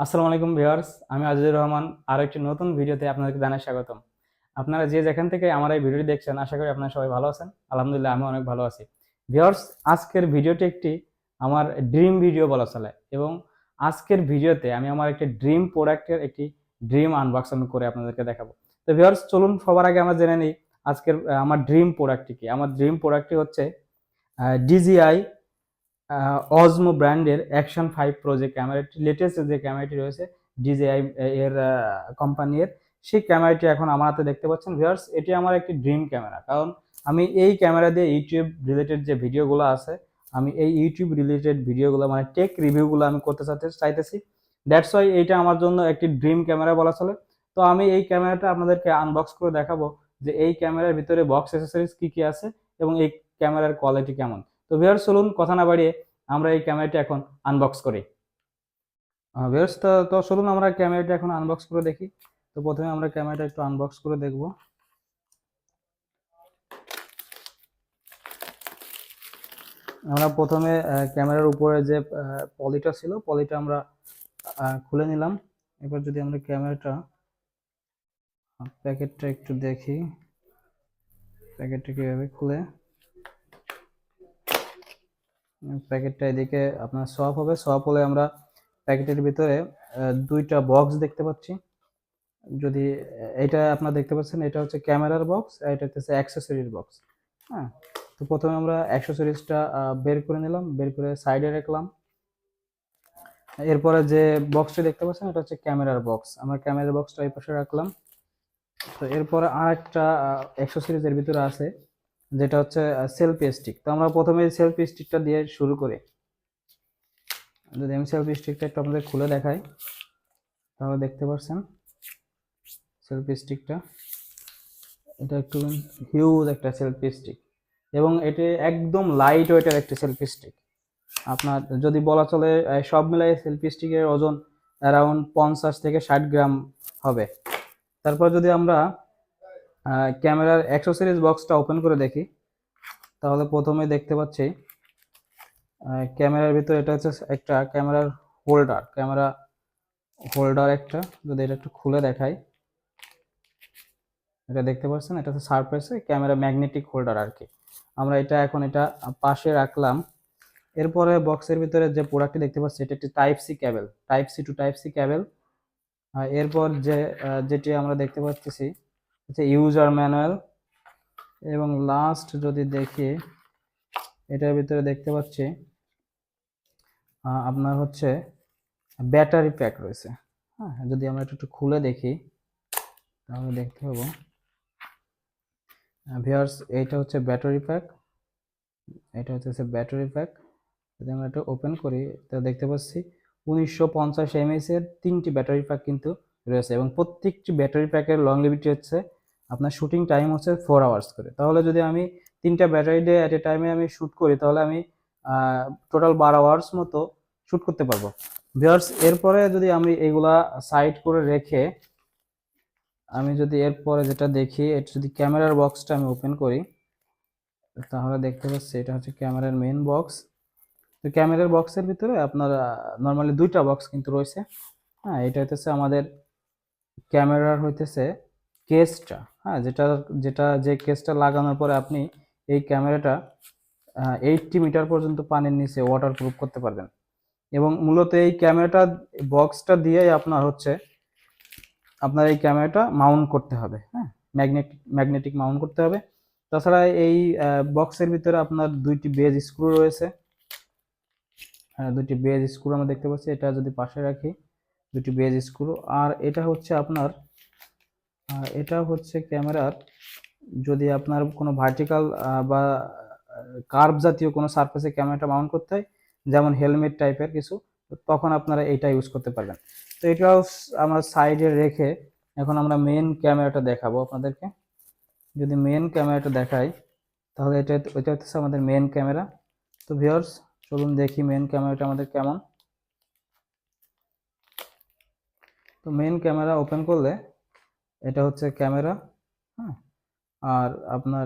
আসসালামু আলাইকুম ভিউয়ার্স, আমি আজিজুর রহমান। আরো একটি নতুন ভিডিওতে আপনাদেরকে জানাই স্বাগতম। আপনারা যে যেখান থেকে আমার এই ভিডিওটি দেখছেন, আশা করি আপনারা সবাই ভালো আছেন। আলহামদুলিল্লাহ, আমি অনেক ভালো আছি। ভিউয়ার্স, আজকের ভিডিওটি একটি আমার ড্রিম ভিডিও বলা চলে, এবং আজকের ভিডিওতে আমি আমার একটি ড্রিম প্রোডাক্টের একটি ড্রিম আনবক্সিং করে আপনাদেরকে দেখাবো। তো ভিউয়ার্স, চলুন সবার আগে আমরা জেনে নিই আজকের আমার ড্রিম প্রোডাক্টটি কি। আমার ড্রিম প্রোডাক্টটি হচ্ছে ডিজিআই অজমো ব্র্যান্ডের অ্যাকশন 5 প্রো যে ক্যামেরাটি, লেটেস্ট যে ক্যামেরাটি রয়েছে ডিজিআই এর কোম্পানির, সেই ক্যামেরাটি এখন আমার হাতে দেখতে পাচ্ছেন। ভিউয়ার্স, এটি আমার একটি ড্রিম ক্যামেরা, কারণ আমি এই ক্যামেরা দিয়ে ইউটিউব রিলেটেড যে ভিডিওগুলো আছে, আমি এই ইউটিউব রিলেটেড ভিডিওগুলো মানে টেক রিভিউগুলো আমি করতে চাইতেছি। দ্যাটস ওয়াই এইটা আমার জন্য একটি ড্রিম ক্যামেরা বলা চলে। তো আমি এই ক্যামেরাটা আপনাদেরকে আনবক্স করে দেখাবো যে এই ক্যামেরার ভিতরে বক্স অ্যাসেসরিজ কি কি আছে এবং এই ক্যামেরার কোয়ালিটি কেমন। তো ভিউয়ার্স, চলুন কথা না বাড়িয়ে আমরা এই ক্যামেরাটি এখন আনবক্স করি। ভিউয়ার্স, তো চলুন আমরা ক্যামেরাটি এখন আনবক্স করে দেখি। তো প্রথমে আমরা ক্যামেরাটা একটু আনবক্স করে দেখব। আমরা প্রথমে ক্যামেরার উপরে যে পলিটা ছিল, পলিটা আমরা খুলে নিলাম। এবার যদি আমরা ক্যামেরাটা প্যাকেটটা একটু দেখি, প্যাকেটটা কিভাবে খুলে। প্যাকেটটা এদিকে আপনার সোয়াপ হবে, সোয়াপ হলে আমরা প্যাকেটের ভিতরে দুইটা বক্স দেখতে পাচ্ছি। যদি এটা আপনারা দেখতে পাচ্ছেন, এটা হচ্ছে ক্যামেরার বক্স আর এটা হচ্ছে অ্যাক্সেসরিজ বক্স। হ্যাঁ, তো প্রথমে আমরা অ্যাক্সেসরিজটা বের করে নিলাম, বের করে সাইডে রাখলাম। এরপরে যে বক্সটা দেখতে পাচ্ছেন, এটা হচ্ছে ক্যামেরার বক্স। আমরা ক্যামেরার বক্সটা এই পাশে রাখলাম। তো এরপরে আরেকটা অ্যাক্সেসরিজের ভিতরে আছে, যেটা হচ্ছে সেলফি স্টিক। তো আমরা প্রথমে সেলফি স্টিকটা দিয়ে শুরু করি। যদি আমি সেলফি স্টিকটা একটু আপনাদের খুলে দেখাই, তাহলে দেখতে পাচ্ছেন সেলফি স্টিকটা। এটা একটু হিউজ একটা সেলফি স্টিক, এবং এটি একদম লাইট ওয়েটের একটি সেলফি স্টিক। আপনার যদি বলা চলে সব মিলাই সেলফি স্টিকের ওজন অ্যারাউন্ড 50 থেকে 60 গ্রাম হবে। তারপর যদি আমরা ক্যামেরার অ্যাক্সেসরিজ বক্সটা ওপেন করে দেখি, তাহলে প্রথমে দেখতে পাচ্ছি ক্যামেরার ভিতরে এটা হচ্ছে একটা ক্যামেরার হোল্ডার, ক্যামেরা হোল্ডার একটা। যদি এটা একটু খুলে দেখাই, এটা দেখতে পাচ্ছেন, এটা হচ্ছে সারফেসে ক্যামেরা ম্যাগনেটিক হোল্ডার আর কি। আমরা এটা এখন এটা পাশে রাখলাম। এরপরে বক্সের ভিতরে যে প্রোডাক্টটি দেখতে পাচ্ছি, এটা একটি type C cable, type C to type C cable. এরপর যেটি আমরা দেখতে পাচ্ছি হচ্ছে ইউজার ম্যানুয়াল, এবং লাস্ট যদি দেখি, এটার ভিতরে দেখতে পাচ্ছি আপনার হচ্ছে ব্যাটারি প্যাক রয়েছে। হ্যাঁ, যদি আমরা একটু খুলে দেখি, তাহলে দেখতে পাবো ভিউয়ার্স, এইটা হচ্ছে ব্যাটারি প্যাক, এটা হচ্ছে ব্যাটারি প্যাক। যদি আমরা এটা ওপেন করি, তাহলে দেখতে পাচ্ছি 1950 এমএএইচ এর 3টি ব্যাটারি প্যাক কিন্তু রয়েছে, এবং প্রত্যেকটি ব্যাটারি প্যাকের লংলিভিটি হচ্ছে আপনার শুটিং টাইম হচ্ছে 4 আওয়ার্স করে। তাহলে যদি আমি 3টা ব্যাটারি দিয়ে এট এ টাইমে আমি শ্যুট করি, তাহলে আমি টোটাল 12 আওয়ার্স মতো শ্যুট করতে পারবো। ভিউয়ার্স, এরপরে যদি আমি এগুলা সাইড করে রেখে আমি যদি এরপরে যেটা দেখি, এটা যদি ক্যামেরার বক্সটা আমি ওপেন করি, তাহলে দেখতে পাচ্ছি এটা হচ্ছে ক্যামেরার মেইন বক্স। তো ক্যামেরার বক্সের ভিতরে আপনার নর্মালি দুইটা বক্স কিন্তু রয়েছে। হ্যাঁ, এটা হইতেছে আমাদের ক্যামেরার হইতেছে কেসটা। হ্যাঁ, যেটা যেটা যে কেসটা লাগানোর পরে আপনি এই ক্যামেরাটা 80 মিটার পর্যন্ত পানির নিচে ওয়াটার প্রুফ করতে পারবেন। এবং মূলত এই ক্যামেরাটা বক্সটা দিয়েই আপনার হচ্ছে আপনার এই ক্যামেরাটা মাউন্ট করতে হবে। হ্যাঁ, ম্যাগনেটিক মাউন্ট করতে হবে। তাছাড়া এই বক্সের ভিতরে আপনার দুইটি বেজ স্ক্রু রয়েছে। দুটি বেজ স্ক্রু আমরা দেখতে পাচ্ছি, এটা যদি পাশে রাখি, দুটি বেজ স্ক্রু। আর এটা হচ্ছে আপনার এটা হচ্ছে ক্যামেরার, যদি আপনার কোনো ভার্টিক্যাল বা কার্ভ জাতীয় কোনো সারফেসে ক্যামেরাটা মাউন্ট করতে হয়, যেমন হেলমেট টাইপের কিছু, তখন আপনারা এইটা ইউজ করতে পারবেন। তো এটাও আমরা সাইডে রেখে এখন আমরা মেন ক্যামেরাটা দেখাবো আপনাদেরকে। যদি মেন ক্যামেরাটা দেখাই, তাহলে এটা হচ্ছে আমাদের মেন ক্যামেরা। তো ভিউয়ার্স, চলুন দেখি মেন ক্যামেরাটা আমাদের কেমন। তো মেন ক্যামেরা ওপেন করলে এটা হচ্ছে ক্যামেরা। হ্যাঁ, আর আপনার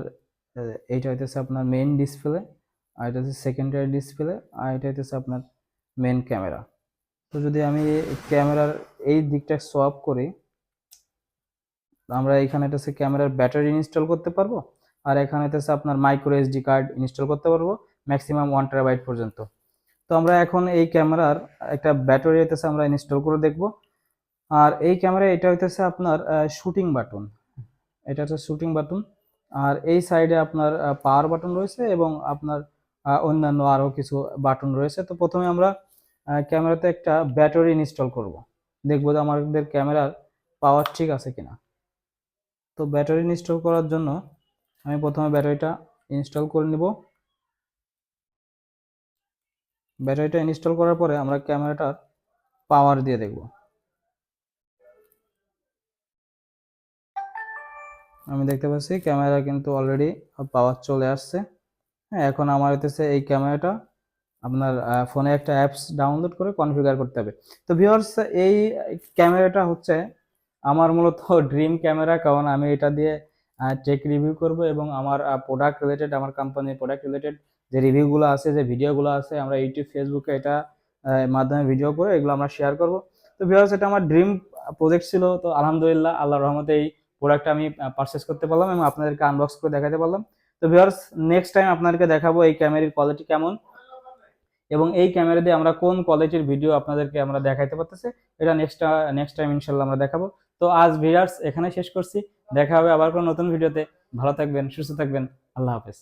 এইটা হইতেছে আপনার মেইন ডিসপ্লে, আর এটা হচ্ছে সেকেন্ডারি ডিসপ্লে, আর এটা হইতেছে আপনার মেন ক্যামেরা। তো যদি আমি ক্যামেরার এই দিকটা সোয়াপ করি, আমরা এখানে হচ্ছে ক্যামেরার ব্যাটারি ইনস্টল করতে পারবো, আর এখানে হচ্ছে আপনার মাইক্রো এসডি কার্ড ইনস্টল করতে পারবো ম্যাক্সিমাম 1 TB পর্যন্ত। তো আমরা এখন এই ক্যামেরার একটা ব্যাটারি হইতেছে আমরা ইনস্টল করে দেখব। আর এই ক্যামেরা এটা হইতেছে আপনার শুটিং বাটন, এটা হচ্ছে শুটিং বাটন। আর এই সাইডে আপনার পাওয়ার বাটন রয়েছে এবং আপনার অন্যান্য আরও কিছু বাটন রয়েছে। তো প্রথমে আমরা ক্যামেরাতে একটা ব্যাটারি ইনস্টল করব, দেখবো যে আমাদের ক্যামেরার পাওয়ার ঠিক আছে কিনা। তো ব্যাটারি ইনস্টল করার জন্য আমি প্রথমে ব্যাটারিটা ইনস্টল করে নিব। ব্যাটারিটা ইনস্টল করার পরে আমরা ক্যামেরাটার পাওয়ার দিয়ে দেখব। আমি দেখতে পাচ্ছি ক্যামেরা কিন্তু অলরেডি পাওয়ার চলে আসছে। হ্যাঁ, এখন আমার হইতেছে এই ক্যামেরাটা আপনার ফোনে একটা অ্যাপস ডাউনলোড করে কনফিগার করতে হবে। তো ভিউয়ার্স, এই ক্যামেরাটা হচ্ছে আমার মূলত ড্রিম ক্যামেরা, কারণ আমি এটা দিয়ে টেক রিভিউ করব এবং আমার প্রোডাক্ট রিলেটেড, আমার কোম্পানির প্রোডাক্ট রিলেটেড যে রিভিউগুলো আছে, যে ভিডিওগুলো আছে, আমরা ইউটিউব ফেসবুকে এটা মাধ্যমে ভিডিও করে এগুলো আমরা শেয়ার করব। তো ভিউয়ার্স, এটা আমার ড্রিম প্রজেক্ট ছিল। তো আলহামদুলিল্লাহ, আল্লাহর রহমতে এই প্রোডাক্টটা আমি পারচেস করতে পারলাম এবং আপনাদেরকে আনবক্স করে দেখাতে পারলাম। তো ভিউয়ার্স, নেক্সট টাইম আপনাদেরকে দেখাবো এই ক্যামেরার কোয়ালিটি কেমন এবং এই ক্যামেরা দিয়ে আমরা কোন কোয়ালিটির ভিডিও আপনাদেরকে আমরা দেখাইতে পারতেছি, এটা নেক্সট টাইম ইনশাল্লাহ আমরা দেখাবো। তো আজ ভিউয়ার্স এখানে শেষ করছি, দেখা হবে আবার কোনো নতুন ভিডিওতে। ভালো থাকবেন, সুস্থ থাকবেন, আল্লাহ হাফেজ।